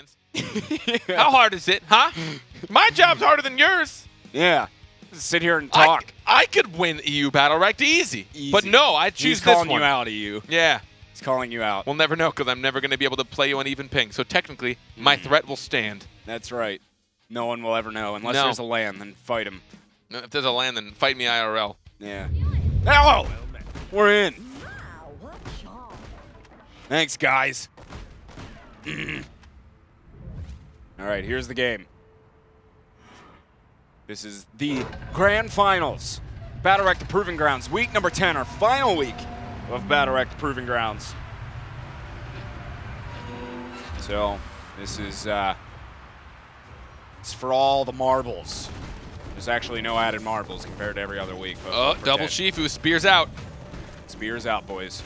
hands. How hard is it, huh? My job's harder than yours. Yeah. Just sit here and talk. I could win EU Battlerekt easy. But no, I choose this one. He's calling you out, EU. Yeah. He's calling you out. We'll never know because I'm never going to be able to play you on even ping. So technically, my threat will stand. That's right. No one will ever know. Unless there's a LAN, then fight him. If there's a LAN, then fight me IRL. Yeah. Hello! We're in. Thanks, guys. All right, here's the game. This is the Grand Finals. Battlerekt Proving Grounds, week number 10, our final week of Battlerekt Proving Grounds. So, this is it's for all the marbles. There's actually no added marbles compared to every other week. Oh, double Shifu, spears out. Spears out, boys.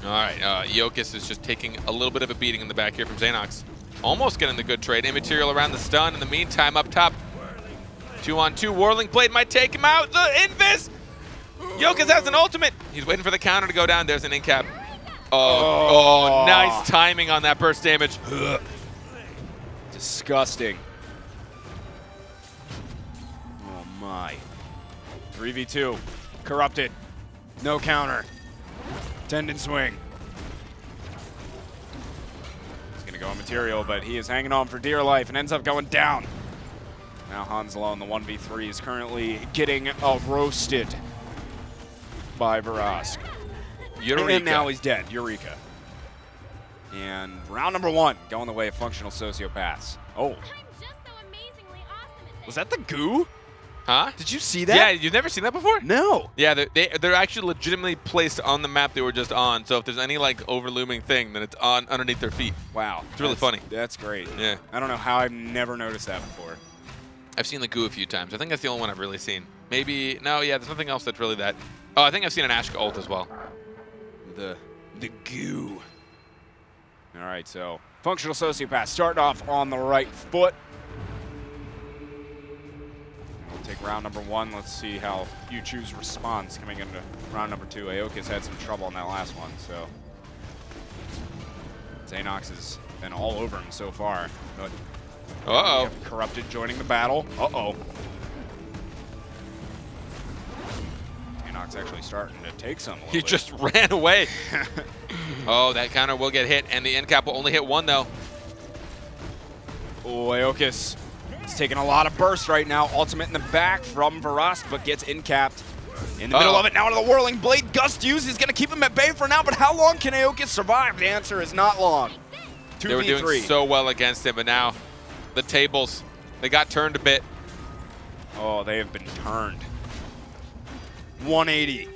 All right, Iocus is just taking a little bit of a beating in the back here from Xanox. Almost getting the good trade. Immaterial around the stun. In the meantime, up top, 2-on-2. Whirling Blade might take him out. The invis! Iocus has an ultimate. He's waiting for the counter to go down. There's an in-cap. Oh, nice timing on that burst damage. Ugh. Disgusting. Oh, my. 3v2. Corrupted. No counter. Tendon swing. He's going to go on material, but he is hanging on for dear life and ends up going down. Now Hanselo in the 1v3 is currently getting roasted by Varask. Eureka. And now he's dead. Eureka. And round number 1 going the way of functional sociopaths. Oh. Was that the goo? Huh? Did you see that? Yeah, you've never seen that before? No. Yeah, they're actually legitimately placed on the map they were just on. So if there's any like overlooming thing, then it's on underneath their feet. Wow. It's really funny. That's great. Yeah. I don't know how I've never noticed that before. I've seen the goo a few times. I think that's the only one I've really seen. Maybe, no, yeah, there's nothing else that's really that. Oh, I think I've seen an Ashka ult as well. The goo. All right, so functional sociopath starting off on the right foot. We'll take round number 1. Let's see how you choose response coming into round number 2. Iocus had some trouble in that last one, so Xanox has been all over him so far. But Corrupted joining the battle. Xanox actually starting to take some. He just ran away. Oh, that counter will get hit, and the end cap will only hit 1 though. Oh, Iocus is taking a lot of burst right now. Ultimate in the back from Varask, but gets in-capped. In the middle of it now into the Whirling Blade. Gust use is going to keep him at bay for now, but how long can Iocus survive? The answer is not long. 2v3. They were doing so well against him, but now the tables, they got turned a bit. Oh, they have been turned. 180.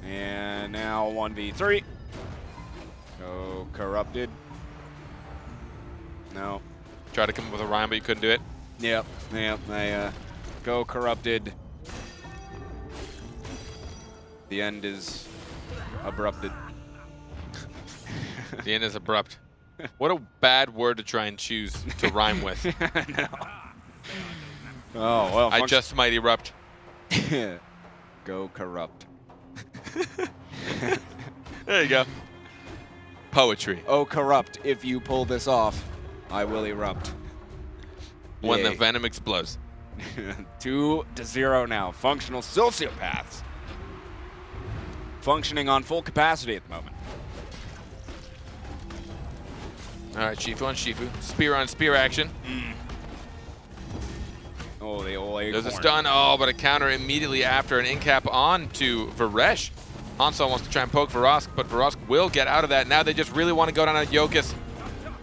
And now 1v3. Go Corrupted. No. Tried to come up with a rhyme, but you couldn't do it. Yep. They go Corrupted. The end is abrupted. The end is abrupt. What a bad word to try and choose to rhyme with. No. Oh, well. I just might erupt. Go Corrupt. There you go. Poetry. Oh, Corrupt, if you pull this off, I will erupt. When the venom explodes. 2-0 now. Functional sociopaths. Functioning on full capacity at the moment. All right, Shifu on Shifu. Spear on spear action. Oh, the old acorn. There's a stun. Oh, but a counter immediately after an in-cap on to Varesh. Hanselo wants to try and poke Varask, but Varask will get out of that. Now they just really want to go down on Iocus.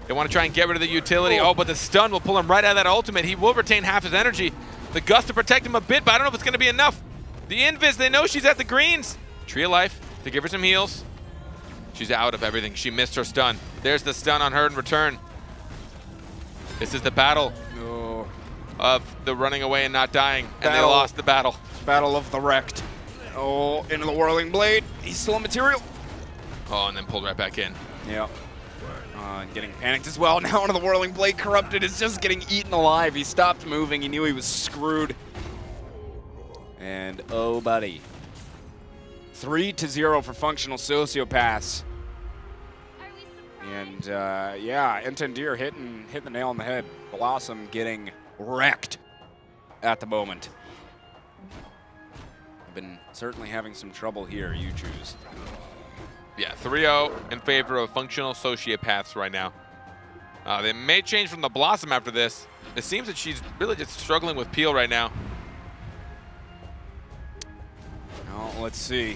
They want to try and get rid of the utility. Oh, but the stun will pull him right out of that ultimate. He will retain half his energy. The gust to protect him a bit, but I don't know if it's going to be enough. The invis, they know she's at the greens. Tree of Life to give her some heals. She's out of everything. She missed her stun. There's the stun on her in return. This is the battle of the running away and not dying, and they lost the battle. Battle of the Wrecked. Oh, into the Whirling Blade. He's still in material. Oh, and then pulled right back in. Yep. Getting panicked as well. Now into the Whirling Blade. Corrupted is just getting eaten alive. He stopped moving. He knew he was screwed. And oh, buddy. 3-0 for Functional Sociopaths. And yeah, Entendir hitting the nail on the head. Blossom getting wrecked at the moment. Been certainly having some trouble here, you choose. Yeah, 3-0 in favor of Functional Sociopaths right now. They may change from the Blossom after this. It seems that she's really just struggling with Peel right now. Well, let's see.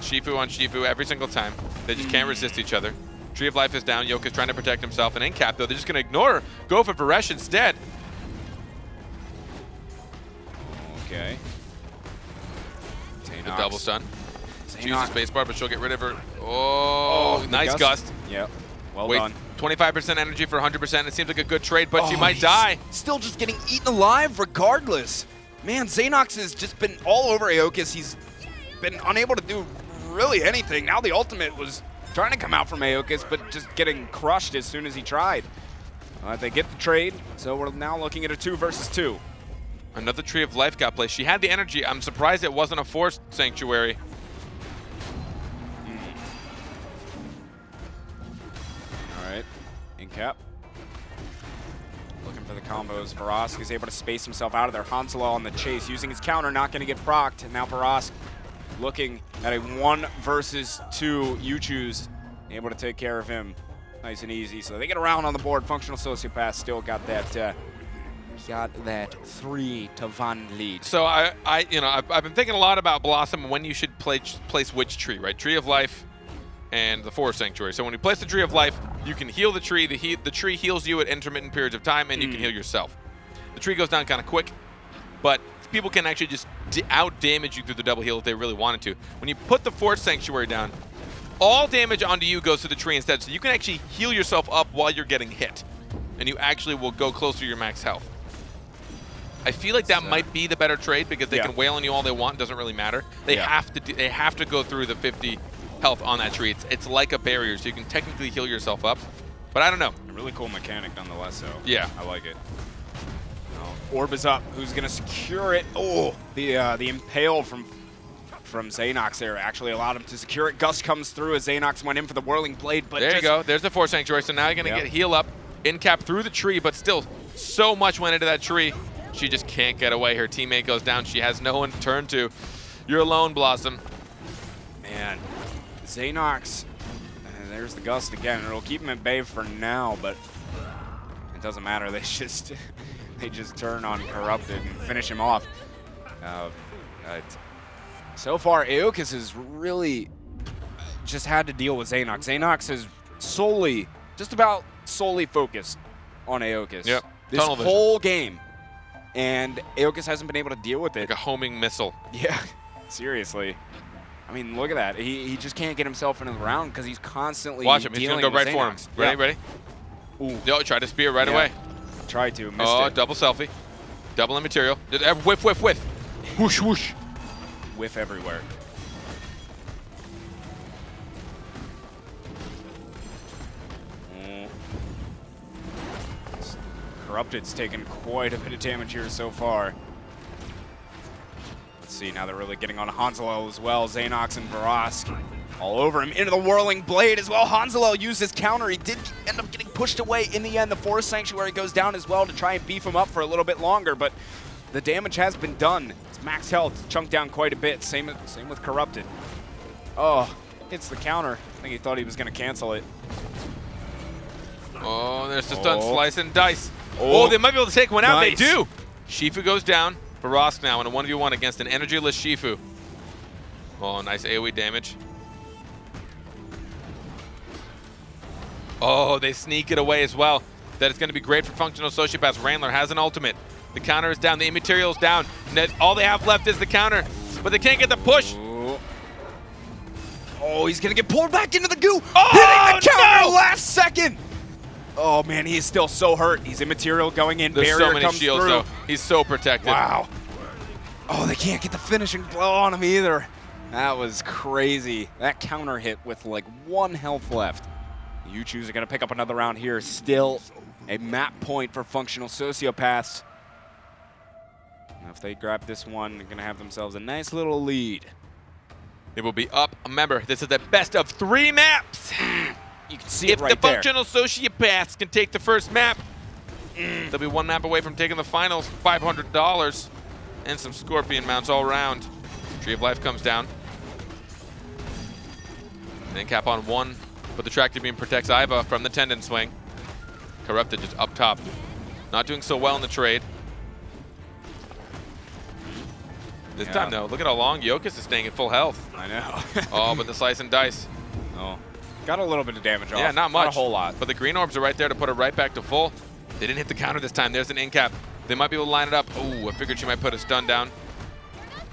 Shifu on Shifu every single time. They just can't resist each other. Tree of Life is down. Yoke is trying to protect himself. And Incap, though, they're just going to ignore her. Go for Varesh instead. Okay. The double stun. She uses spacebar, but she'll get rid of her. Oh, nice gust. Yep. Well done. 25% energy for 100%. It seems like a good trade, but she might die. Still just getting eaten alive regardless. Man, Xanox has just been all over Aeokus. He's been unable to do really anything. Now the ultimate was trying to come out from Aeokus, but just getting crushed as soon as he tried. They get the trade, so we're now looking at a 2 versus 2. Another Tree of Life got placed. She had the energy. I'm surprised it wasn't a Force Sanctuary. All right, Incap. Looking for the combos. Varask is able to space himself out of there. Hansela on the chase, using his counter, not going to get procced. And now Varask looking at a 1 versus 2. You choose, able to take care of him nice and easy. So they get around on the board. Functional Sociopath still got that 3-1 lead. So I've been thinking a lot about Blossom and when you should place which tree, right? Tree of Life and the Forest Sanctuary. So when you place the Tree of Life, you can heal the tree. The tree heals you at intermittent periods of time, and you can heal yourself. The tree goes down kind of quick, but people can actually just out-damage you through the double heal if they really wanted to. When you put the Forest Sanctuary down, all damage onto you goes to the tree instead, so you can actually heal yourself up while you're getting hit, and you actually will go closer to your max health. I feel like that might be the better trade because they can wail on you all they want. It doesn't really matter. They have to go through the 50 health on that tree. It's like a barrier, so you can technically heal yourself up. But I don't know. A really cool mechanic nonetheless, so yeah, I like it. Orb is up. Who's going to secure it? Oh, the impale from Xanox there actually allowed him to secure it. Gust comes through as Xanox went in for the Whirling Blade. But there you go. There's the Force Sanctuary. So now you're going to get heal up. Incap through the tree, but still so much went into that tree. She just can't get away. Her teammate goes down. She has no one to turn to. You're alone, Blossom. Man, Xanox, there's the Gust again. It'll keep him at bay for now, but it doesn't matter. They just turn on Corrupted and finish him off. So far, Aeokus has really just had to deal with Xanox. Xanox is just about solely focused on Aeokus. Yep. This whole game. And Aeokus hasn't been able to deal with it. Like a homing missile. Yeah, seriously. I mean, look at that. He just can't get himself into the round because he's constantly Watch him. He's going to go right for him. Ready, ready? Ooh. No, try to spear right away. Try to. Missed it. Double selfie. Double immaterial. Whiff, whiff, whiff. Whoosh, whoosh. Whiff everywhere. Corrupted's taken quite a bit of damage here so far. Let's see, now they're really getting on Hanselo as well. Xanox and Varask all over him. Into the Whirling Blade as well. Hanselo used his counter. He did end up getting pushed away in the end. The Forest Sanctuary goes down as well to try and beef him up for a little bit longer, but the damage has been done. His max health chunked down quite a bit. Same with Corrupted. Oh, hits the counter. I think he thought he was going to cancel it. Oh, there's the stun slice and dice. Oh, they might be able to take one out. Nice. They do. Shifu goes down. Varask now in a 1v1 against an energy-less Shifu. Oh, nice AoE damage. Oh, they sneak it away as well. That is going to be great for Functional Sociopaths. Randler has an ultimate. The counter is down. The immaterial is down. And all they have left is the counter. But they can't get the push. Oh, he's going to get pulled back into the goo. Oh, hitting the counter last second. Oh, man, he is still so hurt. He's immaterial going in. There's Barrier so many comes shields, through. though. He's so protected. Wow. Oh, they can't get the finishing blow on him either. That was crazy. That counter hit with like 1 health left. You choose are going to pick up another round here. Still a map point for Functional Sociopaths. Now if they grab this one, they're going to have themselves a nice little lead. It will be up. Remember, this is the best of 3 maps. You can see it right there. If the there. functional sociopaths can take the first map, they'll be 1 map away from taking the finals, $500, and some scorpion mounts all around. Tree of Life comes down. And cap on 1, but the tractor beam protects Iva from the tendon swing. Corrupted just up top. Not doing so well in the trade. This time, though, look at how long Jokic is staying at full health. I know. Oh, but the slice and dice. Oh, got a little bit of damage off. Yeah, not much. Not a whole lot. But the green orbs are right there to put it right back to full. They didn't hit the counter this time. There's an in cap. They might be able to line it up. Oh, I figured she might put a stun down.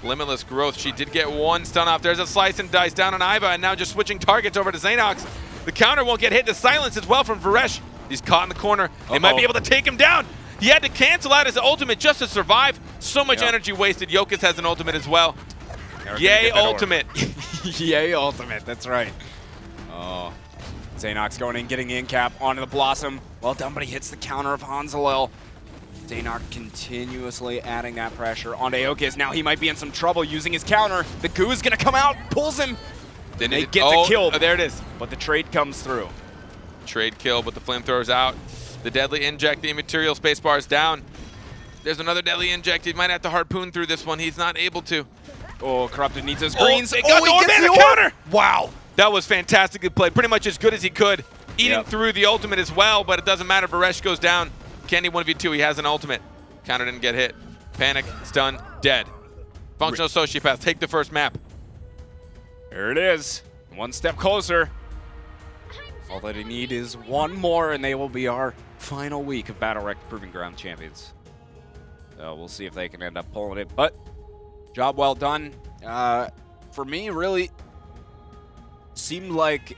Limitless growth. She did get 1 stun off. There's a slice and dice down on Iva, and now just switching targets over to Xanox. The counter won't get hit to silence as well from Varesh. He's caught in the corner. They might be able to take him down. He had to cancel out his ultimate just to survive. So much energy wasted. Jokic has an ultimate as well. Yay, ultimate. Yay, ultimate. That's right. Oh, Xanox going in, getting the in cap onto the Blossom. Well done, but he hits the counter of Hanzalil. Xanox continuously adding that pressure onto Jokic. Now he might be in some trouble using his counter. The goo is going to come out, pulls him. Then they get the kill. Oh, there it is. But the trade comes through. Trade kill, but the flamethrower's out. The deadly inject, the immaterial spacebar is down. There's another deadly inject. He might have to harpoon through this one. He's not able to. Oh, Corrupted needs his greens. He got the orb and the counter. Wow. That was fantastically played. Pretty much as good as he could. Eating through the ultimate as well, but it doesn't matter. Varesh goes down. Candy 1v2. He has an ultimate. Counter didn't get hit. Panic, stun, dead. Functional Sociopaths take the first map. There it is. 1 step closer. All that they need is 1 more, and they will be our final week of Battlerekt Proving Ground champions. So we'll see if they can end up pulling it. But job well done. For me, really seemed like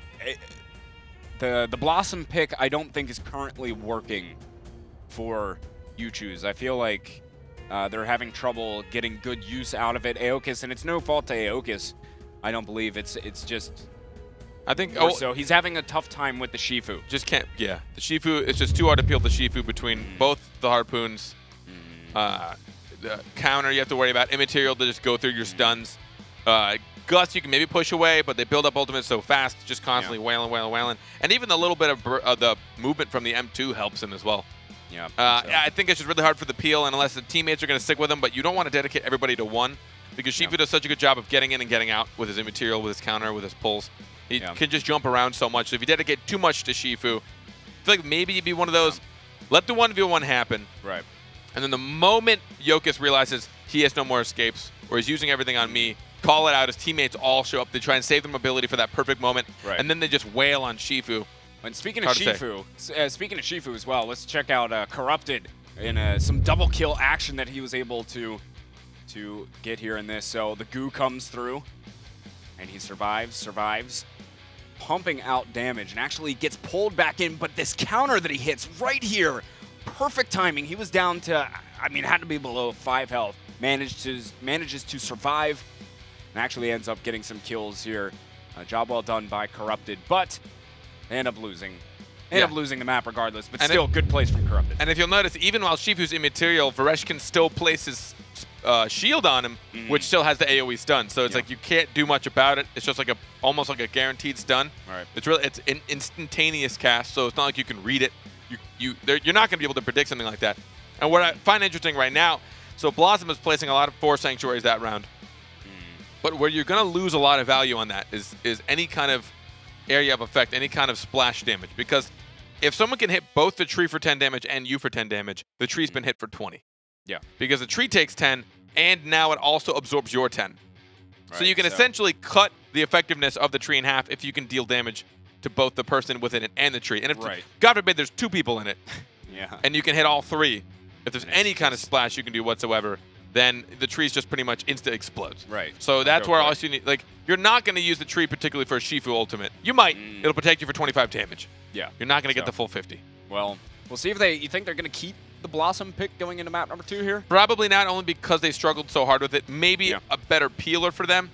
the Blossom pick I don't think is currently working for U-Choose. I feel like they're having trouble getting good use out of it. Aeokis, and it's no fault to Aeokis. I don't believe it's just. I think so. He's having a tough time with the Shifu. Just can't. Yeah, the Shifu. It's just too hard to peel the Shifu between both the harpoons. The counter you have to worry about. Immaterial to just go through your stuns. Gus you can maybe push away, but they build up ultimates so fast, just constantly wailing. And even the little bit of the movement from the M2 helps him as well. Yeah. I think it's just really hard for the peel, and unless the teammates are going to stick with him, but you don't want to dedicate everybody to one, because Shifu does such a good job of getting in and getting out with his immaterial, with his counter, with his pulls. He can just jump around so much. So if you dedicate too much to Shifu, I feel like maybe you'd be one of those, let the 1v1 happen. Right. And then the moment Jokic realizes he has no more escapes, or he's using everything on me, call it out. His teammates all show up. They try and save their mobility for that perfect moment. Right. And then they just wail on Shifu. And speaking of Shifu as well, let's check out Corrupted in some double kill action that he was able to get here in this. So the goo comes through, and he survives, pumping out damage, and actually gets pulled back in. But this counter that he hits right here, perfect timing. He was down to, I mean, had to be below 5 health. Manages to survive, and actually ends up getting some kills here. Job well done by Corrupted, but they end up losing. End up losing the map regardless, but still good place from Corrupted. And if you'll notice, even while Shifu's immaterial, Varesh can still place his shield on him, which still has the AoE stun. So it's like you can't do much about it. It's just like almost like a guaranteed stun. Right. It's an instantaneous cast, so it's not like you can read it. You're not going to be able to predict something like that. And what I find interesting right now, so Blossom is placing a lot of 4 sanctuaries that round. But where you're going to lose a lot of value on that is any kind of area of effect, any kind of splash damage. Because if someone can hit both the tree for 10 damage and you for 10 damage, the tree's been hit for 20. Yeah. Because the tree takes 10, and now it also absorbs your 10. Right, so you can essentially cut the effectiveness of the tree in half if you can deal damage to both the person within it and the tree. And if, God forbid, there's 2 people in it, and you can hit all 3, if there's any kind of splash you can do whatsoever, then the tree's just pretty much insta-explodes. Right. So that's where also you need, like, you're not going to use the tree particularly for a Shifu ultimate. You might. It'll protect you for 25 damage. Yeah. You're not going to get the full 50. Well, we'll see if you think they're going to keep the Blossom pick going into map number 2 here? Probably not, only because they struggled so hard with it. Maybe a better peeler for them.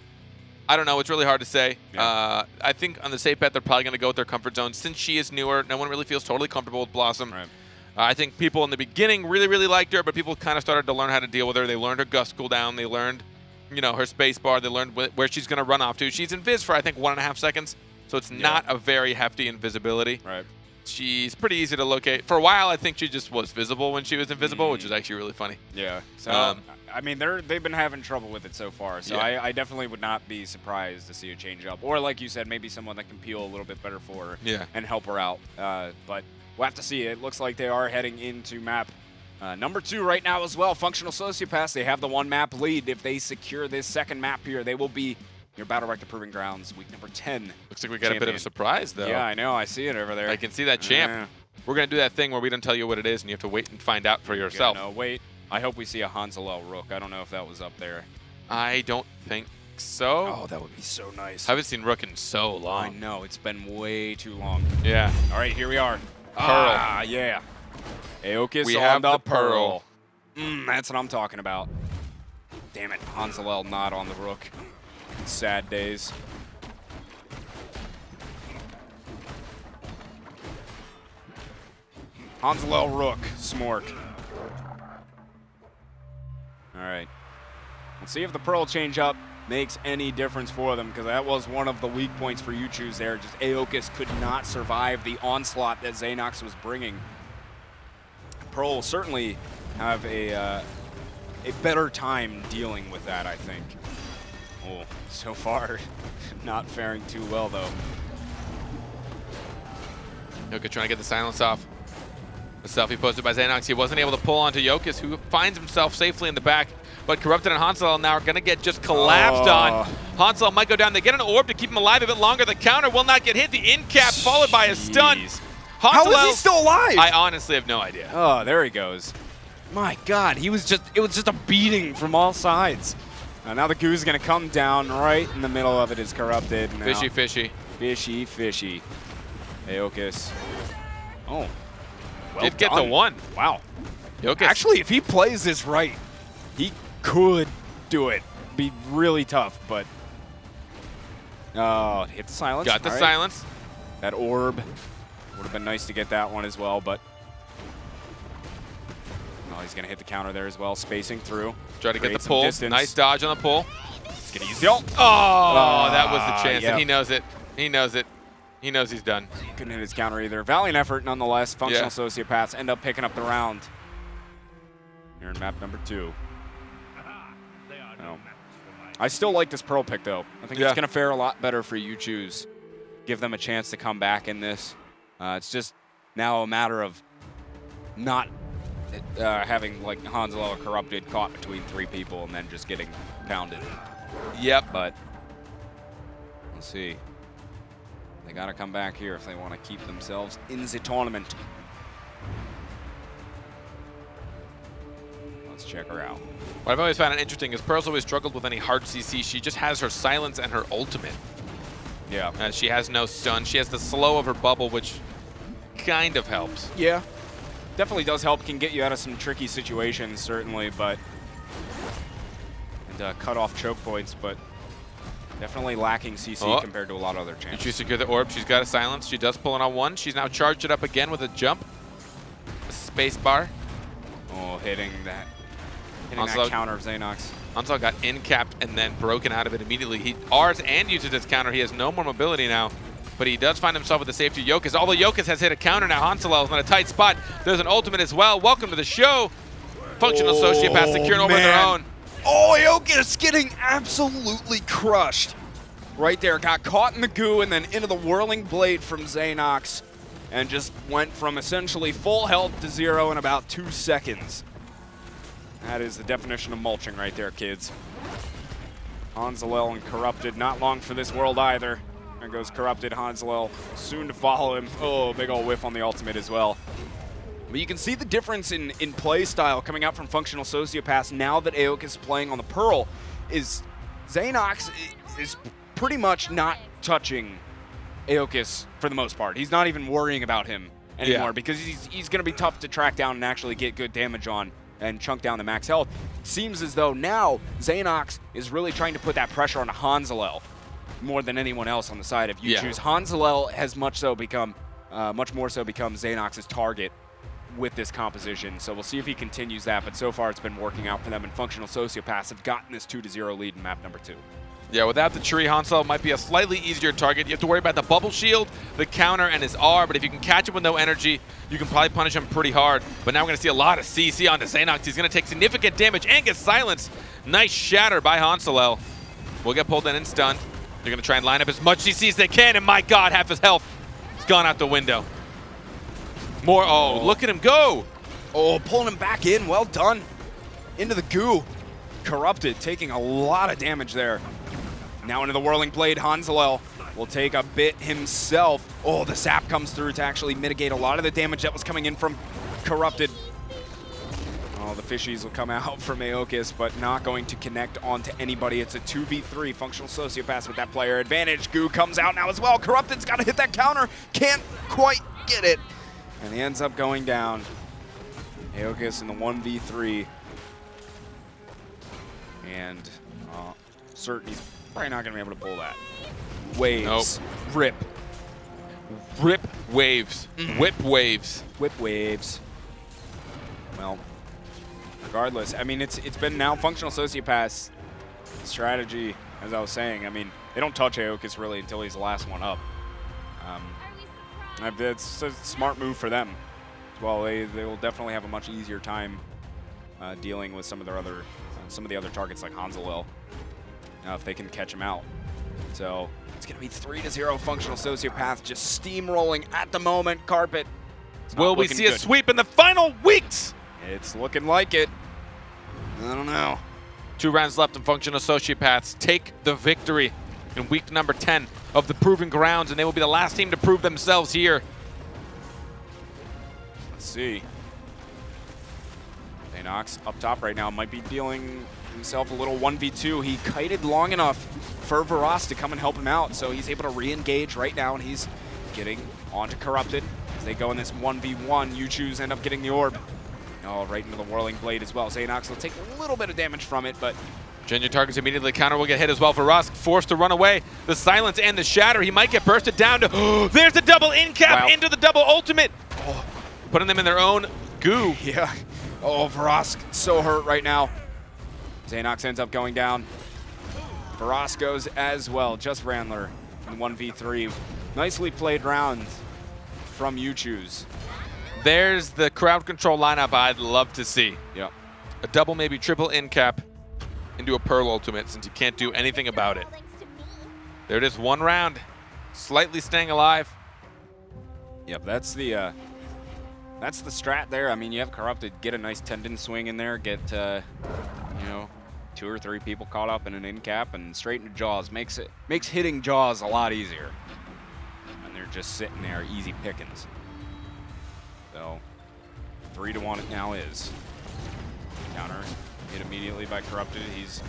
I don't know. It's really hard to say. I think on the safe bet, they're probably going to go with their comfort zone. Since she is newer, no one really feels totally comfortable with Blossom. Right. I think people in the beginning really, really liked her, but people kind of started to learn how to deal with her. They learned her gust cooldown. They learned you know, her space bar. They learned where she's going to run off to. She's invis for, I think, 1.5 seconds. So it's not a very hefty invisibility. Right. She's pretty easy to locate. For a while, I think she just was visible when she was invisible, which is actually really funny. Yeah. So, I mean, they've been having trouble with it so far. So I definitely would not be surprised to see a change up. Or like you said, maybe someone that can peel a little bit better for her and help her out. But we'll have to see. It looks like they are heading into map number 2 right now as well. Functional Sociopaths, they have the 1 map lead. If they secure this second map here, they will be your Battlerekt the Proving Grounds week number 10. Looks like we got a bit of a surprise, though. Yeah, I know. I see it over there. I can see that champ. We're going to do that thing where we don't tell you what it is, and you have to wait and find out for yourself. No, wait. I hope we see a Hansalel Rook. I don't know if that was up there. I don't think so. Oh, that would be so nice. I haven't seen Rook in so long. I know. It's been way too long. Yeah. All right, here we are. Pearl. Ah, yeah. Aeokis we on have the Pearl. That's what I'm talking about. Damn it. Hansalel not on the Rook. Sad days. Hansalel Rook, Smork. All right. Let's see if the Pearl change up makes any difference for them, because that was one of the weak points for Yuchu's there. Just Aeokis could not survive the onslaught that Xenox was bringing. Pearl will certainly have a better time dealing with that, I think. Oh, so far, not faring too well, though. Yoka trying to get the silence off. The selfie posted by Xenox. He wasn't able to pull onto Yokas, who finds himself safely in the back. But Corrupted and Hansalel now are going to get just collapsed on. Hansalel might go down. They get an orb to keep him alive a bit longer. The counter will not get hit. The in cap followed by a stun. How is he still alive? I honestly have no idea. Oh, there he goes. My God, it was just a beating from all sides. Now the goo's going to come down right in the middle of it. Is Corrupted. Now. Fishy, fishy. Fishy, fishy. Aeokis. Oh. Well Did get the 1. Wow. Yokas. Actually, if he plays this right, he could do it. Be really tough, but... Oh, hit the silence. Got the silence. That orb. Would have been nice to get that one as well, but... Oh, he's going to hit the counter there as well. Spacing through. Try to get the pull. Nice dodge on the pull. He's going to use the ult. Oh, that was the chance. And he knows it. He knows it. He knows he's done. Couldn't hit his counter either. Valiant effort, nonetheless. Functional Sociopaths end up picking up the round. Here in map number 2. I still like this Pearl pick, though. I think it's going to fare a lot better for Yuchu's. Give them a chance to come back in this. It's just now a matter of not having like Hansalel or Corrupted caught between 3 people and then just getting pounded. Yep. But let's see. They got to come back here if they want to keep themselves in the tournament. Let's check her out. What I've always found it interesting is Pearl's always struggled with any hard CC. She just has her silence and her ultimate. Yeah. She has no stun. She has the slow of her bubble, which kind of helps. Yeah. Definitely does help. Can get you out of some tricky situations, certainly, but... And cut off choke points, but... Definitely lacking CC compared to a lot of other champs. She secure the orb. She's got a silence. She does pull it on 1. She's now charged it up again with a jump. A space bar. Oh, hitting that counter of Xenox. Hansalel got in-capped and then broken out of it immediately. He Rs and uses his counter. He has no more mobility now, but he does find himself with the safety of Yokas. Although Yokas has hit a counter now, Hansalel is in a tight spot. There's an ultimate as well. Welcome to the show. Functional Sociopaths securing over their own. Oh, Aeokis getting absolutely crushed. Right there, got caught in the goo and then into the whirling blade from Xenox and just went from essentially full health to 0 in about 2 seconds. That is the definition of mulching right there, kids. Hansalel and Corrupted, not long for this world either. There goes Corrupted, Hansalel, soon to follow him. Oh, big ol' whiff on the ultimate as well. But you can see the difference in play style coming out from Functional Sociopaths now that Aeokis is playing on the Pearl. Is Xenox is pretty much not touching Aeokis for the most part. He's not even worrying about him anymore because he's going to be tough to track down and actually get good damage on and chunk down the max health. It seems as though now Xenox is really trying to put that pressure on Hansalel more than anyone else on the side of Yuchu's. Hansalel has much more so become Xenox's target with this composition, so we'll see if he continues that, but so far it's been working out for them, and Functional Sociopaths have gotten this 2-0 lead in map number 2. Yeah, without the tree, Hansel might be a slightly easier target. You have to worry about the bubble shield, the counter, and his R, but if you can catch him with no energy, you can probably punish him pretty hard. But now we're going to see a lot of CC onto Xanox. He's going to take significant damage and get silenced. Nice shatter by Hansel. Will get pulled in and stunned. They're going to try and line up as much CC as they can, and my God, half his health has gone out the window. More, oh, look at him go. Oh, pulling him back in, well done. Into the goo. Corrupted, taking a lot of damage there. Now into the Whirling Blade, Hansel will take a bit himself. Oh, the sap comes through to actually mitigate a lot of the damage that was coming in from Corrupted. Oh, the fishies will come out from Aeokis, but not going to connect onto anybody. It's a 2v3, Functional Sociopaths with that player advantage. Goo comes out now as well. Corrupted's got to hit that counter. Can't quite get it. And he ends up going down. Aeokis in the 1v3. And certain he's probably not going to be able to pull that. Waves. Nope. Rip. Rip waves. Whip waves. Whip waves. Well, regardless, I mean, it's been now Functional Sociopaths strategy, as I was saying. I mean, they don't touch Aeokis really until he's the last one up. It's a smart move for them as well. They will definitely have a much easier time dealing with some of the other targets like Hansel if they can catch him out. So it's going to be 3-0 Functional Sociopath just steamrolling at the moment. Carpet. Will we see a sweep in the final weeks? It's looking like it. I don't know. 2 rounds left and Functional Sociopaths take the victory in week number 10 of the Proving Grounds, and they will be the last team to prove themselves here. Let's see. Xanox up top right now might be dealing himself a little 1v2. He kited long enough for Varas to come and help him out, so he's able to re-engage right now, and he's getting onto Corrupted. As they go in this 1v1, you choose end up getting the orb. Oh, right into the Whirling Blade as well. Xanox will take a little bit of damage from it, but Genuine targets immediately. Counter will get hit as well for Rusk. Forced to run away. The silence and the shatter. He might get bursted down to. There's the double in cap into the double ultimate. Oh, putting them in their own goo. Yeah. Oh, Varas so hurt right now. Xanox ends up going down. Varas goes as well. Just Randler in 1v3. Nicely played round from You Choose. There's the crowd control lineup I'd love to see. Yep. A double, maybe triple in cap into a Pearl ultimate since you can't do anything about it. There it is, 1 round. Slightly staying alive. Yep, that's the strat there. I mean, you have Corrupted, get a nice tendon swing in there, get you know, 2 or 3 people caught up in an in cap and straight into Jaws. Makes hitting Jaws a lot easier. And they're just sitting there, easy pickings. So 3-1 it now is. Counter hit immediately by Corrupted. He's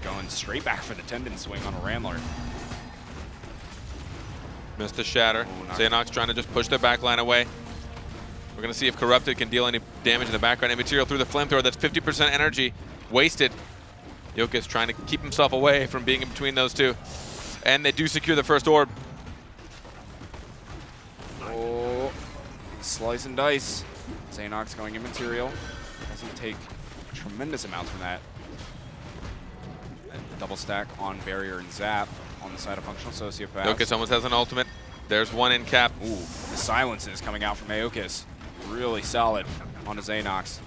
going straight back for the tendon swing on a Randler. Missed the shatter. Xanox trying to just push their backline away. We're going to see if Corrupted can deal any damage in the background. Immaterial through the flamethrower. That's 50% energy wasted. Aeokis trying to keep himself away from being in between those two. And they do secure the first orb. Oh, slice and dice. Xanox going immaterial. Doesn't take tremendous amounts from that. And double stack on barrier and zap on the side of Functional Sociopath. Aeokis almost has an ultimate. There's 1 in cap. Ooh, the silences coming out from Aeokis. Really solid onto Xanox.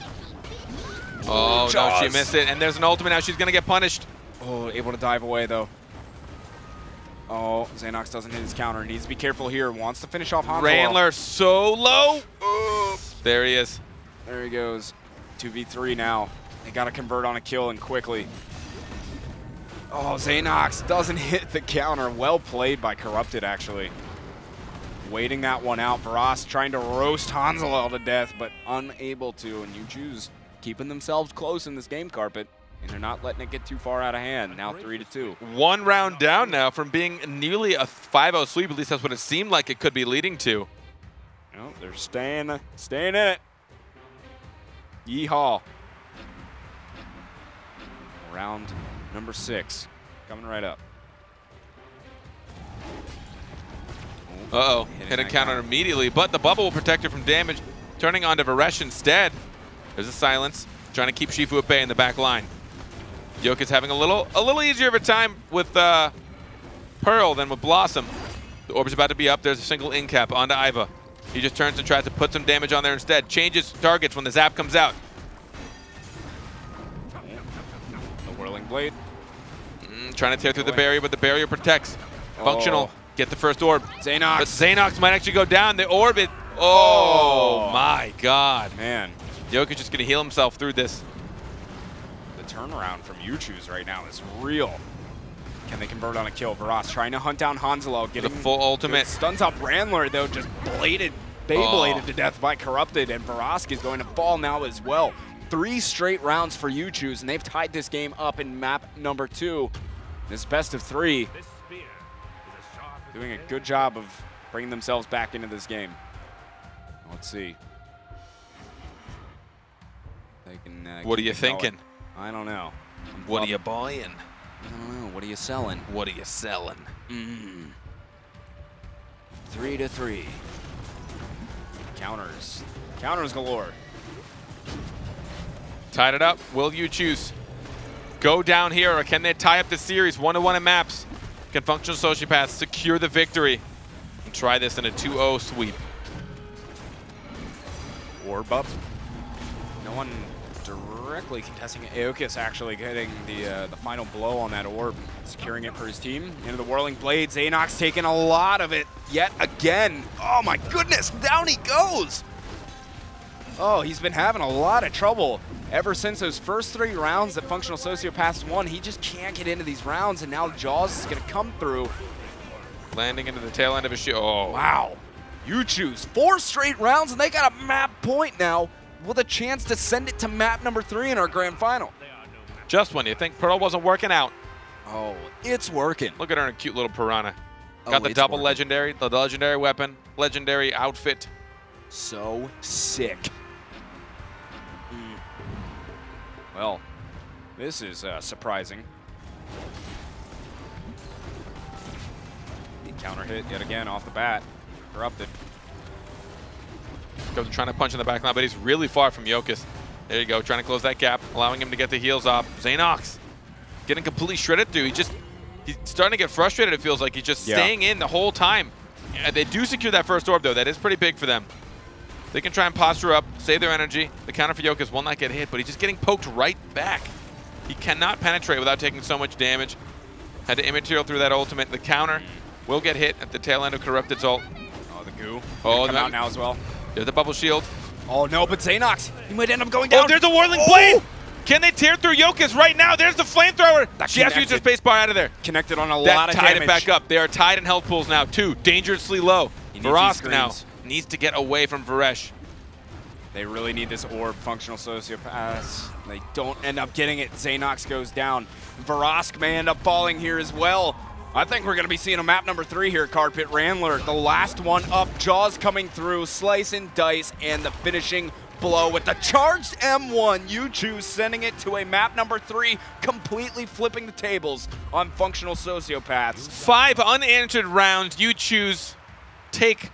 Oh, no, she missed it. And there's an ultimate now. She's going to get punished. Oh, able to dive away, though. Oh, Xanox doesn't hit his counter. Needs to be careful here. Wants to finish off Hansel. Randler so low. There he is. There he goes. 2v3 now. They got to convert on a kill and quickly. Oh, Xanox doesn't hit the counter. Well played by Corrupted, actually. Waiting that one out. Varas trying to roast Hansel to death, but unable to. And You Choose keeping themselves close in this game, Carpet. And they're not letting it get too far out of hand. Now 3-2. 1 round down now from being nearly a 5-0 sweep. At least that's what it seemed like it could be leading to. No, they're staying in it. Yeehaw. Round number 6 coming right up. Uh-oh, hit a counter immediately, but the bubble will protect her from damage. turning on to Varesh instead. There's a silence, trying to keep Shifu at bay in the back line. Yoke is having a little easier of a time with Pearl than with Blossom. The orb's about to be up. There's a single in cap onto Iva. He just turns and tries to put some damage on there instead. Changes targets when the zap comes out. The whirling blade. Trying to tear through the barrier, but the barrier protects. Functional. Get the first orb. Xanox. But Xanox might actually go down. The orb, oh my God. Man. Yoke is just going to heal himself through this. The turnaround from Yuchu's right now is real. Can they convert on a kill? Varas trying to hunt down Hanzalo. Getting the full ultimate. Stuns up Randler, though, just Beybladed to death by Corrupted, and Varask is going to fall now as well. 3 straight rounds for Yuchu's, and they've tied this game up in map number 2. This best of 3. Doing a good job of bringing themselves back into this game. Let's see. They can, what are you thinking? Going. I don't know. What are you buying? I don't know. What are you selling? What are you selling? 3-3. Counters galore. Tied it up. Will you choose? Go down here, or can they tie up the series 1-1 in maps? Can Functional Sociopaths secure the victory and try this in a 2-0 sweep? Orb up. No one directly contesting it. Aeokis actually getting the final blow on that orb, securing it for his team. Into the whirling blade. Xanox taking a lot of it yet again. Oh my goodness, down he goes. Oh, he's been having a lot of trouble ever since those first 3 rounds that Functional Sociopaths won. He just can't get into these rounds, and now Jaws is going to come through. Landing into the tail end of a shield. Oh. Wow. Yuchu's 4 straight rounds, and they got a map point now with a chance to send it to map number 3 in our grand final. Just when you think Pearl wasn't working out. Oh, it's working. Look at her in a cute little piranha. Got the double legendary, the legendary weapon, legendary outfit. So sick. Well, this is surprising. The counter hit yet again off the bat. Corrupted. Goes trying to punch in the back line, but he's really far from Yokus. There you go, trying to close that gap, allowing him to get the heals off. Xanox getting completely shredded through. He's starting to get frustrated, it feels like. He's just staying in the whole time. They do secure that first orb, though. That is pretty big for them. They can try and posture up, save their energy. The counter for Yokus will not get hit, but he's just getting poked right back. He cannot penetrate without taking so much damage. Had to immaterial through that ultimate. The counter will get hit at the tail end of Corrupted's ult. Oh, the goo. Oh, come out now as well. There's the bubble shield. Oh, no, but Xanox, he might end up going down. Oh, there's a whirling blade! Can they tear through Yokus right now? There's the flamethrower. She has to use her space bar out of there. Connected on a lot of damage. Tied it back up. They are tied in health pools now, too. Dangerously low. Varask now needs to get away from Varesh. They really need this orb, Functional Sociopaths. They don't end up getting it. Xanox goes down. Varask may end up falling here as well. I think we're going to be seeing a map number 3 here, Carpet Randler. The last one up, Jaws coming through, slice and dice, and the finishing blow with the charged M1. Yuchu sending it to a map number 3, completely flipping the tables on Functional Sociopaths. 5 unanswered rounds. Yuchu's take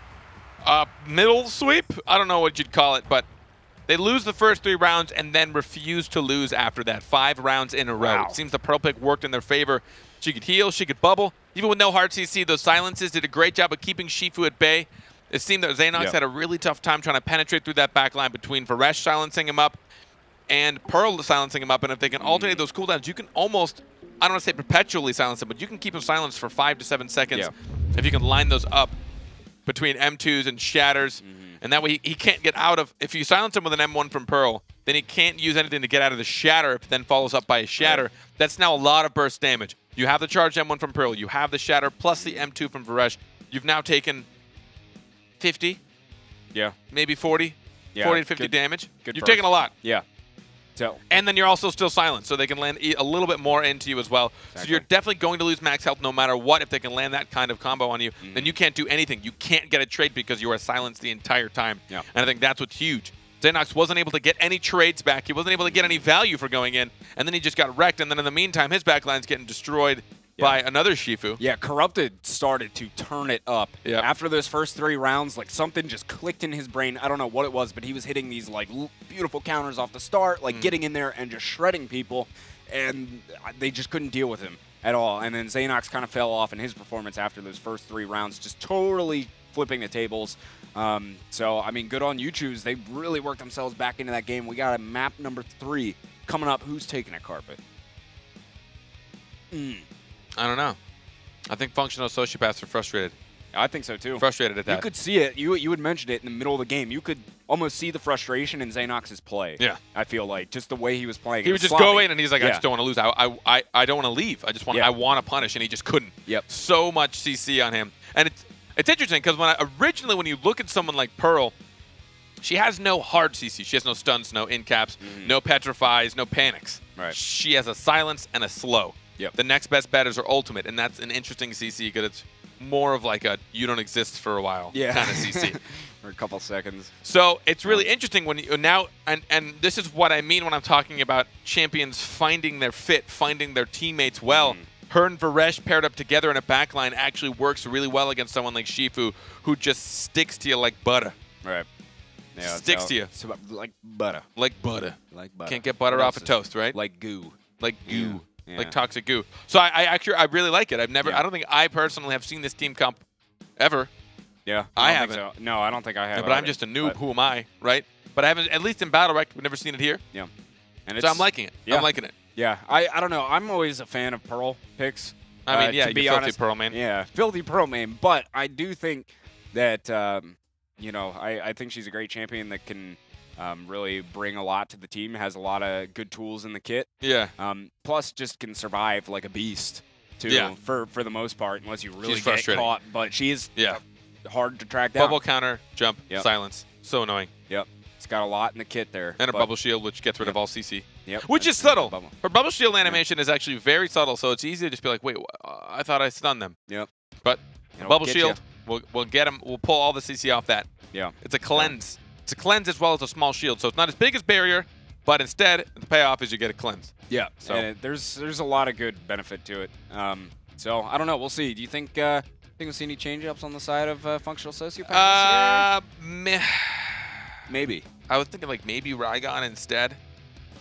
a middle sweep. I don't know what you'd call it, but they lose the first 3 rounds and then refuse to lose after that. 5 rounds in a row. Wow. It seems the Pearl pick worked in their favor. She could heal, she could bubble. Even with no hard CC, those silences did a great job of keeping Shifu at bay. It seemed that Xanox had a really tough time trying to penetrate through that back line between Varesh silencing him up and Pearl silencing him up. And if they can alternate those cooldowns, you can almost, I don't want to say perpetually silence him, but you can keep him silenced for 5 to 7 seconds if you can line those up between M2s and shatters. And that way he can't get out of, if you silence him with an M1 from Pearl, then he can't use anything to get out of the shatter if it then follows up by a shatter. That's now a lot of burst damage. You have the charged M1 from Pearl, you have the shatter plus the M2 from Varesh. You've now taken 50, maybe 40, 40 to 50 damage. You've taken a lot. So, and then you're also still silent, so they can land a little bit more into you as well. So you're definitely going to lose max health no matter what if they can land that kind of combo on you. Then you can't do anything. You can't get a trade because you are silenced the entire time. And I think that's what's huge. Xanox wasn't able to get any trades back. He wasn't able to get any value for going in, and then he just got wrecked. And then in the meantime, his backline's getting destroyed by another Shifu. Yeah, Corrupted started to turn it up. Yep. After those first 3 rounds, like something just clicked in his brain. I don't know what it was, but he was hitting these like beautiful counters off the start, like getting in there and just shredding people, and they just couldn't deal with him at all. And then Xanox kind of fell off in his performance after those first 3 rounds, just totally flipping the tables. So, I mean, good on you choose. They really worked themselves back into that game. We got a map number 3 coming up. Who's taking it, Carpet? I don't know. I think functional sociopaths are frustrated. I think so, too. Frustrated at that. You could see it. You had mentioned it in the middle of the game. You could almost see the frustration in Xanox's play. Yeah. I feel like. Just the way he was playing. He would just go in and he's like, I just don't want to lose. I don't want to leave. I just want I want to punish, and he just couldn't. Yep. So much CC on him. And it's interesting because originally when you look at someone like Pearl, she has no hard CC. She has no stuns, no in caps, no petrifies, no panics. Right. She has a silence and a slow. Yep. The next best bet is her ultimate, and that's an interesting CC because it's more of like a you don't exist for a while kind of CC. For a couple seconds. So it's really interesting when you now, and this is what I mean when I'm talking about champions finding their fit, finding their teammates well. Her and Varesh paired up together in a backline actually works really well against someone like Shifu, who just sticks to you like butter. Right. Yeah, sticks to you. It's about, like butter. Like butter. Like butter. Can't get butter off a toast, right? Like goo. Like goo. Yeah. Like toxic goo. So I really like it. I don't think I personally have seen this team comp ever. Yeah. I don't haven't. think so. No, I don't think I have. Yeah, but I'm just a noob. Who am I, right? But I haven't, at least in Battlerekt, we've never seen it here. Yeah. And so I'm liking it. Yeah. I'm liking it. Yeah. I don't know. I'm always a fan of Pearl picks. I mean, yeah, to be you're filthy honest, Pearl main. Yeah, filthy Pearl main. But I do think that, you know, I think she's a great champion that can really bring a lot to the team, has a lot of good tools in the kit. Yeah. Plus, just can survive like a beast, too, for the most part, unless you really get caught. But she is hard to track down. Bubble counter, jump, silence. So annoying. Yep. It's got a lot in the kit there. And a bubble shield, which gets rid of all CC. Yep. Which is subtle. Her bubble shield animation is actually very subtle, so it's easy to just be like, wait, I thought I stunned them. Yep. But bubble shield, we'll get them. We'll pull all the CC off that. Yeah. It's a cleanse. It's a cleanse as well as a small shield, so it's not as big as barrier, but instead the payoff is you get a cleanse. Yeah. So and there's a lot of good benefit to it. So I don't know. We'll see. Do you think we'll see any change-ups on the side of functional sociopaths? Maybe. I was thinking like maybe Raigon instead.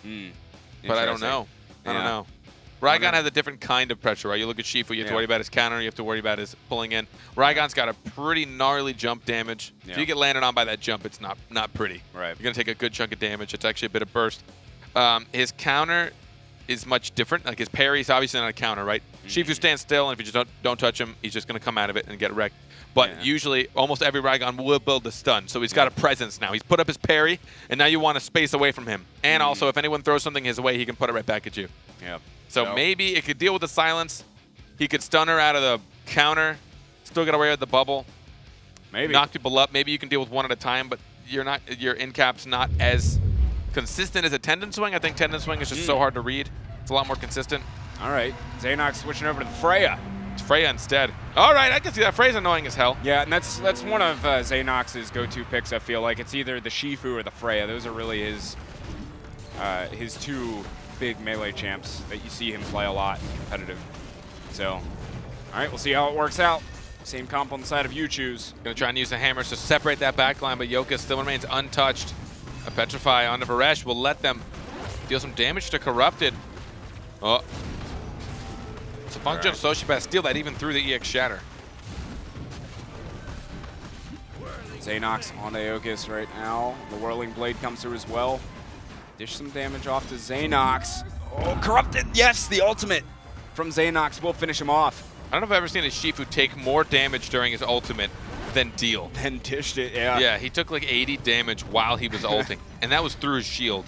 But I don't know. I don't know. Raigon has a different kind of pressure, right? You look at Shifu, you have to worry about his counter, you have to worry about his pulling in. Raigon's got a pretty gnarly jump damage. If you get landed on by that jump, it's not pretty. Right. You're going to take a good chunk of damage. It's actually a bit of burst. His counter is much different. Like his parry is obviously not a counter, right? Shifu stands still, and if you just don't touch him, he's just going to come out of it and get wrecked. But usually, almost every Raigon will build a stun. So he's got a presence now. He's put up his parry, and now you want to space away from him. And also, if anyone throws something his way, he can put it right back at you. Yeah. So maybe it could deal with the silence. He could stun her out of the counter. Still get away with the bubble. Maybe. Knock people up. Maybe you can deal with one at a time, but your in cap's not as consistent as a tendon swing. I think tendon swing is just so hard to read. It's a lot more consistent. All right. Xanox switching over to the Freya. It's Freya instead. All right, I can see that. Freya's annoying as hell. Yeah, and that's one of Xanox's go-to picks, I feel like. It's either the Shifu or the Freya. Those are really his two big melee champs that you see him play a lot competitive. So, all right, we'll see how it works out. Same comp on the side of you choose. Gonna try and use the hammers to separate that backline, but Yoka still remains untouched. A Petrify onto Varesh will let them deal some damage to Corrupted. Oh. So functional Sociopath steal that even through the EX Shatter. Xanox on Aeokis right now. The Whirling Blade comes through as well. Dish some damage off to Xanox. Oh, Corrupted! Yes, the ultimate from Xanox will finish him off. I don't know if I've ever seen a Shifu take more damage during his ultimate than deal. Then dished it, yeah. Yeah, he took like 80 damage while he was ulting, and that was through his shield.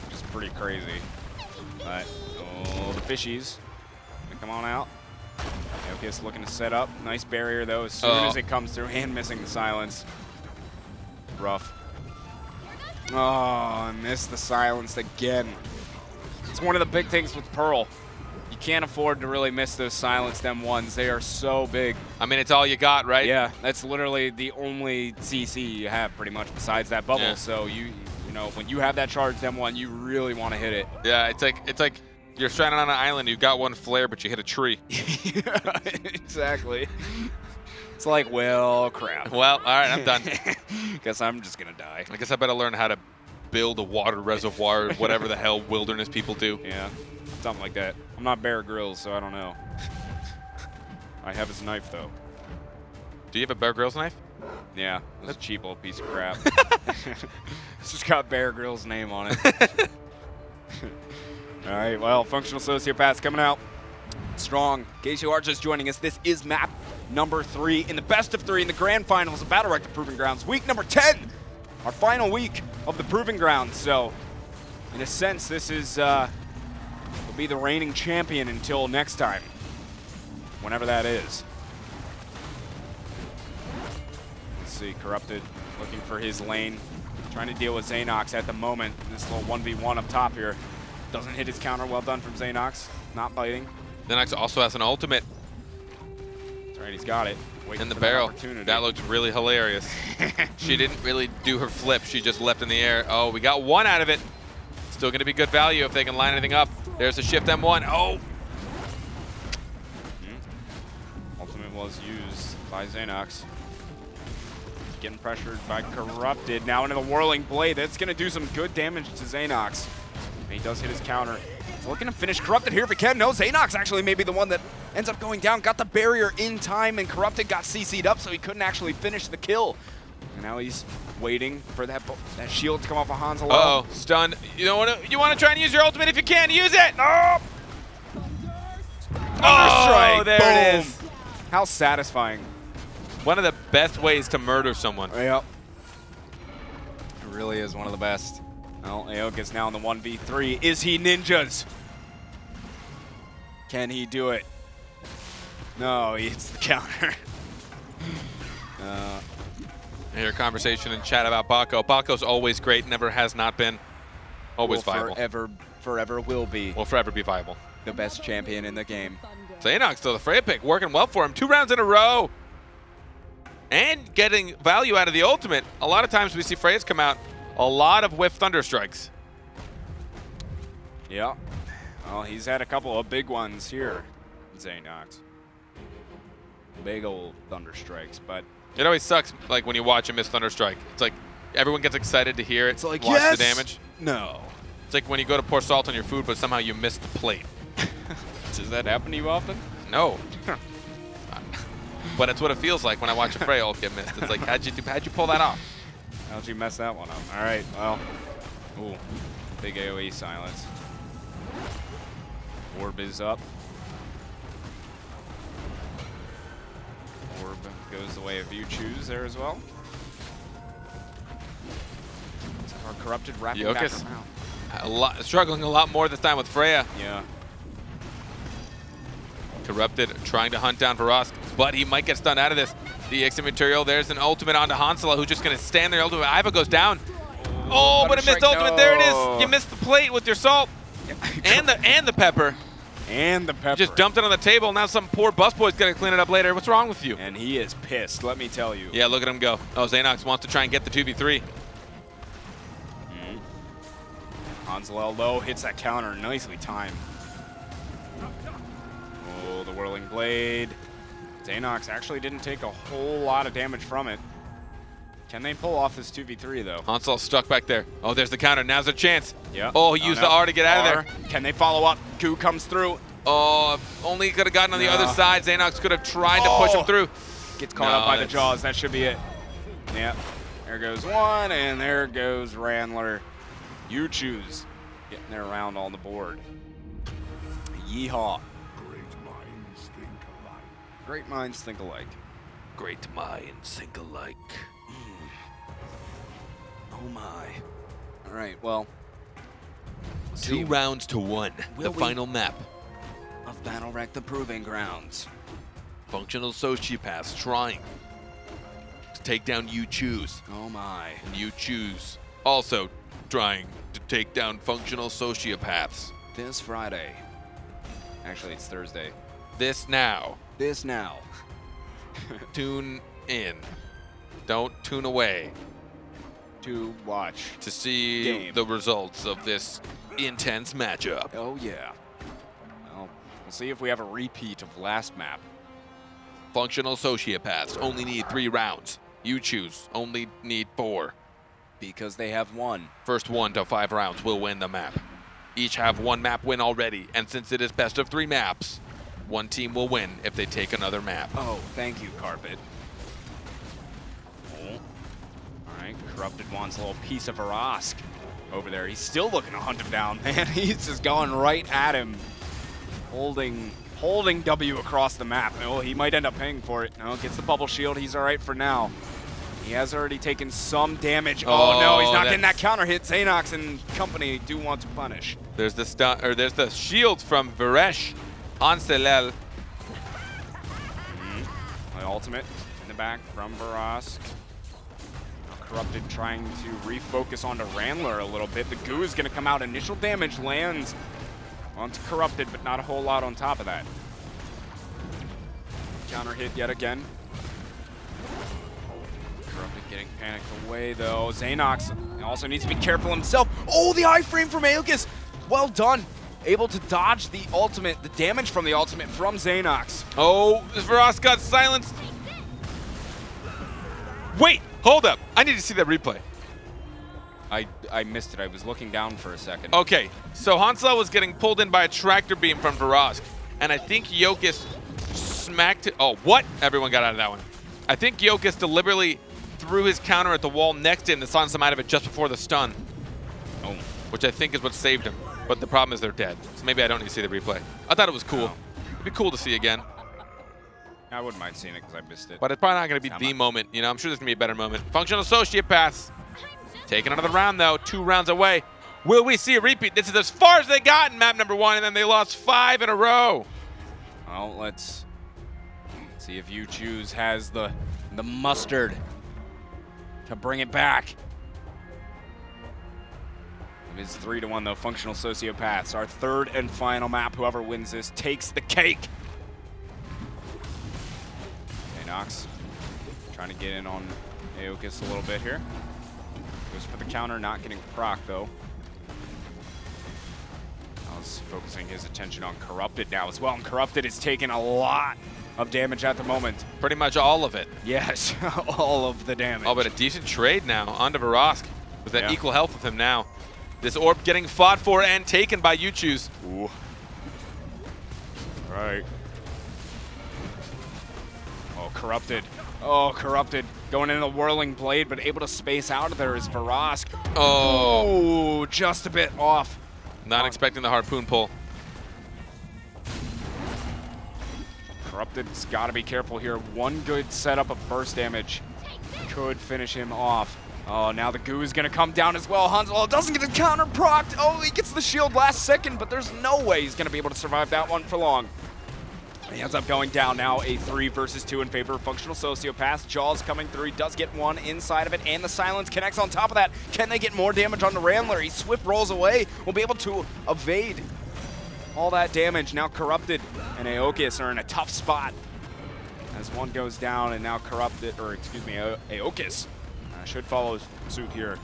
Which is pretty crazy. But, oh, the fishies. Come on out. Aeokis looking to set up. Nice barrier, though, as soon as it comes through, and missing the silence. Rough. Oh, I missed the silence again. It's one of the big things with Pearl. You can't afford to really miss those silenced M1s. They are so big. I mean, it's all you got, right? Yeah, that's literally the only CC you have, pretty much, besides that bubble. Yeah. So you know, when you have that charged M1, you really want to hit it. Yeah, it's like You're stranded on an island. You got one flare, but you hit a tree. Yeah, exactly. It's like, well, crap. Well, all right, I'm done. Guess I'm just gonna die. I guess I better learn how to build a water reservoir, whatever the hell wilderness people do. Yeah, something like that. I'm not Bear Grylls, so I don't know. I have his knife, though. Do you have a Bear Grylls knife? Yeah, that's a cheap old piece of crap. It's just got Bear Grylls' name on it. All right, well, Functional Sociopaths coming out strong. In case you are just joining us, this is map number 3 in the best of 3 in the grand finals of Battlerekt the Proving Grounds. Week number 10, our final week of the Proving Grounds. So, in a sense, this is will be the reigning champion until next time, whenever that is. Let's see, Corrupted looking for his lane, trying to deal with Xanox at the moment. This little 1v1 up top here. Doesn't hit his counter. Well done from Xanox. Not biting. Xanox also has an ultimate. That's right, he's got it. Waiting in the for barrel. That, that looked really hilarious. She didn't really do her flip. She just left in the air. Oh, we got one out of it. Still going to be good value if they can line anything up. There's a shift M1. Oh! Ultimate was used by Xanox. Getting pressured by Corrupted. Now into the Whirling Blade. That's going to do some good damage to Xanox. And he does hit his counter. He's looking to finish Corrupted here if he can. No, Xanox actually may be the one that ends up going down. Got the barrier in time, and Corrupted got CC'd up, so he couldn't actually finish the kill. And now he's waiting for that shield to come off of Hansel. Uh-oh, stunned. You want to try and use your ultimate if you can. Use it! No! Oh, there Boom. it is. How satisfying. One of the best ways to murder someone. Yep. It really is one of the best. Well, Aoka's now in the 1v3. Is he ninjas? Can he do it? No, he hits the counter. I hear a conversation in chat about Baco. Baco's always great, never has not been. Always viable. Forever will be. Will forever be viable. The best champion in the game. Xanox, though, the Freya pick, working well for him. 2 rounds in a row. And getting value out of the ultimate. A lot of times we see Freyas come out, a lot of whiff Thunder Strikes. Yeah. Well, he's had a couple of big ones here, Xanox. Big old Thunder Strikes, but it always sucks, like, when you watch a miss Thunder Strike. It's like everyone gets excited to hear it, it's like, watch yes! the damage. No. It's like when you go to pour salt on your food, but somehow you miss the plate. Does that happen to you often? No. But it's what it feels like when I watch a Freya ult get missed. It's like, how'd you pull that off? How'd you mess that one up? All right, well, ooh, big AoE silence. Orb is up. Orb goes the way of you choose there as well. Our Corrupted wrapping back around. Struggling a lot more this time with Freya. Yeah. Corrupted trying to hunt down Varosk, but he might get stunned out of this. The exit material, there's an ultimate onto Hansela, who's just going to stand there. Ultimate. Iva goes down. Oh, but it missed ultimate. No. There it is. You missed the plate with your salt. and the pepper. And the pepper. You just dumped it on the table. Now some poor busboy's going to clean it up later. What's wrong with you? And he is pissed, let me tell you. Yeah, look at him go. Oh, Xanox wants to try and get the 2v3. Hansel low hits that counter. Nicely timed. Oh, the Whirling Blade. Xanox actually didn't take a whole lot of damage from it. Can they pull off this 2v3, though? Hansel's stuck back there. Oh, there's the counter. Now's a chance. Yeah. Oh, he used the R to get out of there. Can they follow up? Goo comes through. Oh, only could have gotten on the other side. Xanox could have tried to push him through. Gets caught up by the jaws. That should be it. Yeah. There goes one, and there goes Randler. You choose. Getting there around on the board. Yeehaw. Great minds think alike. Great minds think alike. Oh my. All right, well. 2 rounds to 1. The final map of Battlerekt the Proving Grounds. Functional Sociopaths trying to take down You Choose. Oh my. And You Choose also trying to take down Functional Sociopaths. This Friday. Actually, it's Thursday. This now. This now. Tune in. Don't tune away. To watch. To see the results of this intense matchup. Oh, yeah. We'll see if we have a repeat of last map. Functional Sociopaths only need 3 rounds. You choose, only need 4. Because they have 1. First 1 to 5 rounds will win the map. Each have 1 map win already, and since it is best of 3 maps, 1 team will win if they take another map. Oh, thank you, Carpet. Oh. All right, Corrupted wants a little piece of Varask over there. He's still looking to hunt him down, man. He's just going right at him, holding W across the map. Oh, he might end up paying for it. No, gets the bubble shield. He's all right for now. He has already taken some damage. Oh no, he's not getting that counter hit. Xenox and company do want to punish. There's the stun, or there's the shield from Varesh on Selel. The ultimate in the back from Varask. Corrupted trying to refocus onto Randler a little bit. The goo is going to come out. Initial damage lands onto Corrupted, but not a whole lot on top of that. Counter hit yet again. Corrupted getting panicked away, though. Xenox also needs to be careful himself. Oh, the iframe from Aeolus. Well done. Able to dodge the ultimate, the damage from the ultimate from Xenox. Oh, Varask got silenced. Wait, hold up. I need to see that replay. I missed it. I was looking down for a second. Okay, so Hansel was getting pulled in by a tractor beam from Varask, and I think Aeolus smacked it. Oh, what? Everyone got out of that one. I think Aeolus deliberately threw his counter at the wall next to him and silenced him out of it just before the stun. Oh. Which I think is what saved him. But the problem is they're dead. So maybe I don't need to see the replay. I thought it was cool. It'd be cool to see again. I wouldn't mind seeing it because I missed it. But it's probably not going to be the moment. You know, I'm sure there's going to be a better moment. Functional Sociopaths. Taking another round, though. 2 rounds away. Will we see a repeat? This is as far as they got in map number 1, and then they lost 5 in a row. Well, let's see if You Choose has the mustard to bring it back. It is 3-1, though. Functional Sociopaths. Our 3rd and final map. Whoever wins this takes the cake. Xenox trying to get in on Aeolus a little bit here. Goes for the counter, not getting proc, though. I was focusing his attention on Corrupted now as well, and Corrupted is taking a lot of damage at the moment. Pretty much all of it. Yes, all of the damage. Oh, but a decent trade now onto Varask with that equal health with him now. This orb getting fought for and taken by You Choose. Ooh. Right. Oh, Corrupted. Oh, Corrupted. Going into the Whirling Blade, but able to space out of there is Varask. Oh. Ooh, just a bit off. Not expecting the harpoon pull. Corrupted's got to be careful here. One good setup of burst damage could finish him off. Oh, now the goo is going to come down as well. Hansel doesn't get the counter procced. Oh, he gets the shield last second, but there's no way he's going to be able to survive that one for long. He ends up going down now, a 3 versus 2 in favor of Functional Sociopaths. Jaws coming through. He does get 1 inside of it, and the silence connects on top of that. Can they get more damage on the Randler? He swift rolls away. Will be able to evade all that damage. Now Corrupted and Aeolus are in a tough spot as one goes down, and now Corrupted, or excuse me, Aeolus should follow suit here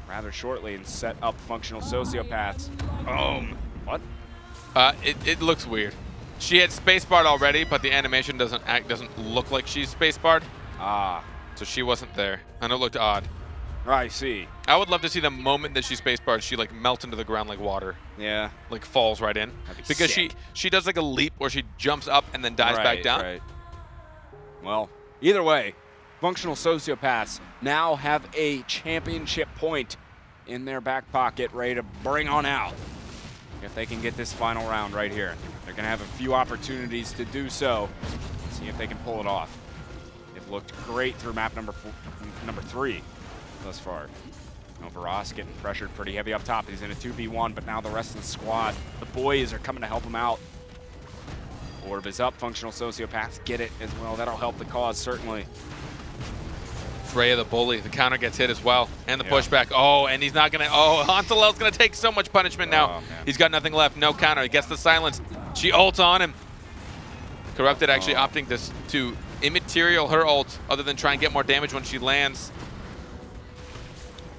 rather shortly and set up Functional Sociopaths. What? It looks weird. She had spacebarred already, but the animation doesn't look like she's spacebarred. Ah. So she wasn't there, and it looked odd. I see. I would love to see the moment that she's spacebarred, she like melts into the ground like water. Yeah. Like falls right in. Because sick. she does like a leap where she jumps up and then dives back down. Right. Well, either way, Functional Sociopaths now have a championship point in their back pocket ready to bring on out. If they can get this final round right here. They're going to have a few opportunities to do so. See if they can pull it off. They've looked great through map number 3 thus far. Varask getting pressured pretty heavy up top. He's in a 2v1, but now the rest of the squad, the boys are coming to help him out. Orb is up. Functional Sociopaths get it as well. That'll help the cause, certainly. Freya the bully, the counter gets hit as well, and the pushback. Oh, and he's not gonna. Oh, Hanselel's gonna take so much punishment now. He's got nothing left. No counter. He gets the silence. She ults on him. Corrupted actually opting to immaterial her ult, other than try and get more damage when she lands.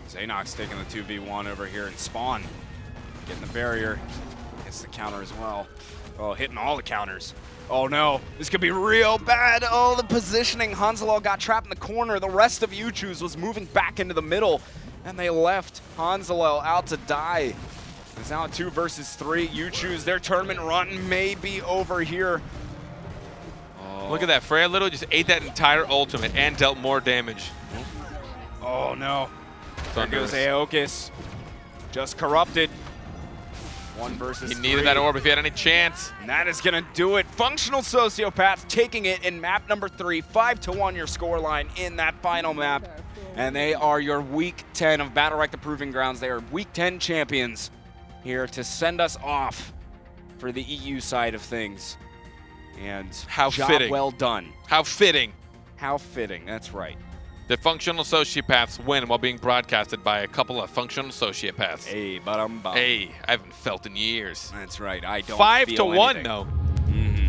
Xenox taking the 2v1 over here, and Spawn getting the barrier. Gets the counter as well. Oh, hitting all the counters. Oh no, this could be real bad. Oh, the positioning. Hanzalo got trapped in the corner. The rest of Yuchus was moving back into the middle, and they left Hanzalo out to die. It's now a 2 versus 3. Yuchus, their tournament run may be over here. Oh. Look at that. Freya literally just ate that entire ultimate and dealt more damage. Oh no. There goes Aeokis. Just corrupted. 1 versus 3. He needed that orb if he had any chance. And that is going to do it. Functional Sociopaths taking it in map number 3. 5-1 your scoreline in that final map. And they are your Week 10 of Battlerekt the Proving Grounds. They are Week 10 champions here to send us off for the EU side of things. And how job fitting. Well done. How fitting. How fitting. That's right. The functional sociopaths win while being broadcasted by a couple of functional sociopaths. Hey, ba-dum-bum. Hey, I haven't felt in years. That's right. I don't 5-1 anything. though.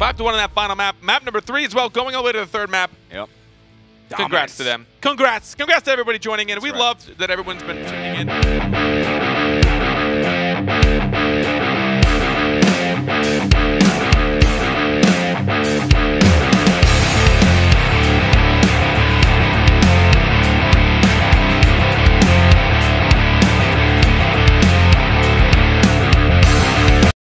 5-1 in that final map. Map number 3 as well, going all the way to the third map. Yep. Congrats to them. Congrats. Congrats to everybody joining in. That's We right. love that everyone's been tuning in.